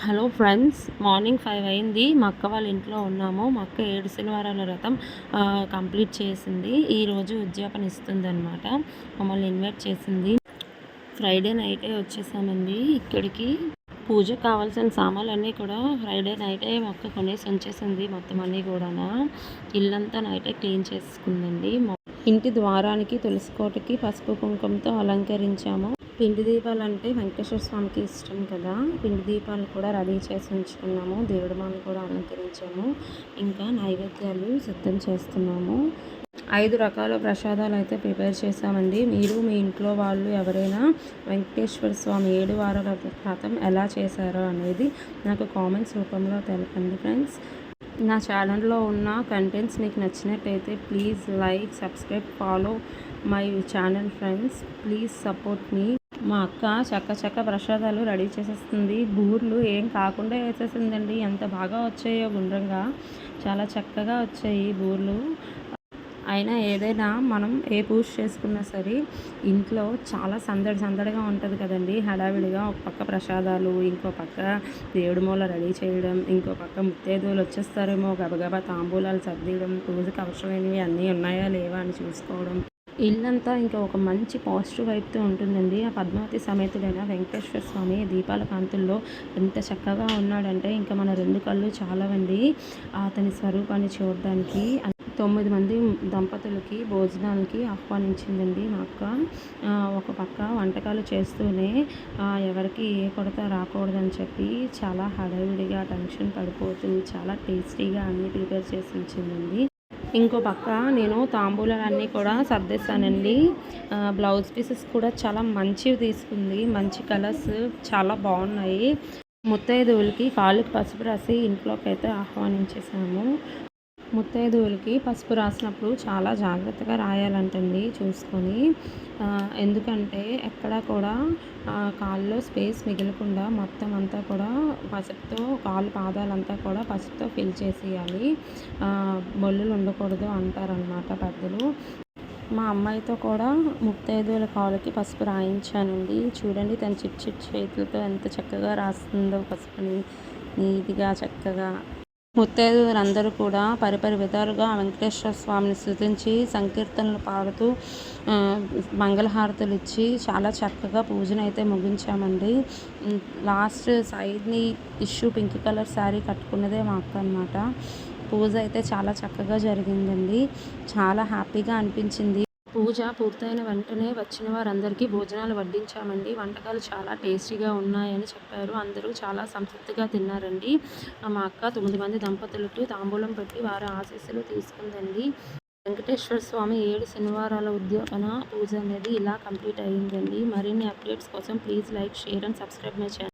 Hello friends, morning 5 అయింది. మా అక్క వాళ్ళ ఇంట్లో ఉన్నాము. మా అక్క 7 శనివారాల వ్రతం కంప్లీట్ చేసింది. ఈరోజు ఉద్యాపన ఇస్తుందన్నమాట. మమ్మల్ని ఇన్వైట్ చేసింది. ఫ్రైడే నైటే వచ్చేసామండి ఇక్కడికి. పూజకు కావాల్సిన సామాన్లన్నీ కూడా ఫ్రైడే నైటే మా అక్క కొనేసి ఉంచేసింది. మొత్తం అన్నీ కూడా ఇల్లంతా నైటే క్లీన్ చేసుకుందండి. ఇంటి ద్వారానికి, తులసి కోటకి పసుపు కుంకుమతో అలంకరించాము. పిండి దీపాలు అంటే వెంకటేశ్వర స్వామికి ఇష్టం కదా. పిండి దీపాలు కూడా రెడీ చేసి ఉంచుకున్నాము. దేవుడి మాలను కూడా అలంకరించాము. ఇంకా నైవేద్యాలు సిద్ధం చేస్తున్నాము. 5 రకాల ప్రసాదాలు అయితే ప్రిపేర్ చేసామండి. మీరు మీ ఇంట్లో వాళ్ళు ఎవరైనా వెంకటేశ్వర స్వామి 7 వారాల వ్రతం ఎలా చేశారో అనేది నాకు కామెంట్స్ రూపంలో తెలపండి ఫ్రెండ్స్. నా ఛానల్లో ఉన్న కంటెంట్స్ మీకు నచ్చినట్టయితే please like, subscribe, follow my channel friends. Please support me. మా అక్క చక్క ప్రసాదాలు రెడీ చేసేస్తుంది. బూర్లు ఏం కాకుండా వేసేసిందండి. ఎంత బాగా వచ్చాయో గుండ్రంగా, చాలా చక్కగా వచ్చాయి బూర్లు. అయినా ఏదైనా మనం ఏ పూజ చేసుకున్నా సరే ఇంట్లో చాలా సందడిగా ఉంటుంది కదండి. హడావిడిగా ఒక పక్క ప్రసాదాలు, ఇంకో పక్క దేవుడి మూల రెడీ చేయడం, ఇంకో పక్క ముత్తైదువులు వచ్చేస్తారేమో గబగబా తాంబూలాలు సర్దీయడం, పూజకు అవసరమైనవి అన్నీ ఉన్నాయా లేవా అని చూసుకోవడం. ఇల్లంతా ఇంకా ఒక మంచి పాజిటివ్ వైపుతో ఉంటుందండి. ఆ పద్మావతి సమేతుడైన వెంకటేశ్వర స్వామి దీపాల కాంతుల్లో ఎంత చక్కగా ఉన్నాడంటే ఇంకా మన 2 కళ్ళు చాలవండి అతని స్వరూపాన్ని చూడడానికి. 9 మంది దంపతులకి భోజనాలకి ఆహ్వానించిందండి మా అక్క. ఒక పక్క వంటకాలు చేస్తూనే ఎవరికి ఏ కొరత రాకూడదని చెప్పి చాలా హడావిడిగా టెన్షన్ పడిపోతూ చాలా టేస్టీగా అన్నీ ప్రిపేర్ చేసి ఉంచిందండి. ఇంకో పక్క నేను తాంబూలాలన్నీ కూడా సర్దేశానండి. బ్లౌజ్ పీసెస్ కూడా చాలా మంచివి తీసుకుంది. మంచి కలర్స్ చాలా బాగున్నాయి. ముత్తైదువులకి కాళ్ళకి పసుపు రాసి ఇంట్లోకి అయితే ఆహ్వానించేసాము. ముత్తైదువులకి పసుపు రాసినప్పుడు చాలా జాగ్రత్తగా రాయాలంటండి చూసుకొని. ఎందుకంటే ఎక్కడా కూడా కాళ్ళలో స్పేస్ మిగలకుండా మొత్తం అంతా కూడా పసుపుతో పాదాలంతా కూడా పసుపుతో ఫిల్ చేసేయాలి. మొల్లులు ఉండకూడదు అంటారనమాట పెద్దలు. మా అమ్మాయితో కూడా ముత్తైదువుల కాళ్ళకి పసుపు రాయించానండి. చూడండి తన చిట్ చేతులతో ఎంత చక్కగా రాస్తుందో పసుపుని నీట్గా చక్కగా. ముత్తైదువులందరూ కూడా పరిపరి విధాలుగా వెంకటేశ్వర స్వామిని స్తుతించి సంకీర్తనలు పాడుతూ మంగళహారతులు ఇచ్చి చాలా చక్కగా పూజను అయితే ముగించామండి. లాస్ట్ సైడ్ని టిష్యూ పింక్ కలర్ శారీ కట్టుకున్నదే మా అక్క అనమాట. పూజ అయితే చాలా చక్కగా జరిగిందండి. చాలా హ్యాపీగా అనిపించింది. పూజ పూర్తయిన వెంటనే వచ్చిన వారందరికీ భోజనాలు వడ్డించామండి. వంటకాలు చాలా టేస్టీగా ఉన్నాయని చెప్పారు. అందరూ చాలా సంతృప్తిగా తిన్నారండి. మా అక్క 9 మంది దంపతులకు తాంబూలం పెట్టి వారి ఆశీస్సులు తీసుకుందండి. వెంకటేశ్వర స్వామి 7 శనివారాల ఉద్యాపన పూజ అనేది ఇలా కంప్లీట్ అయ్యిందండి. మరిన్ని అప్డేట్స్ కోసం please like, share and subscribe my channel.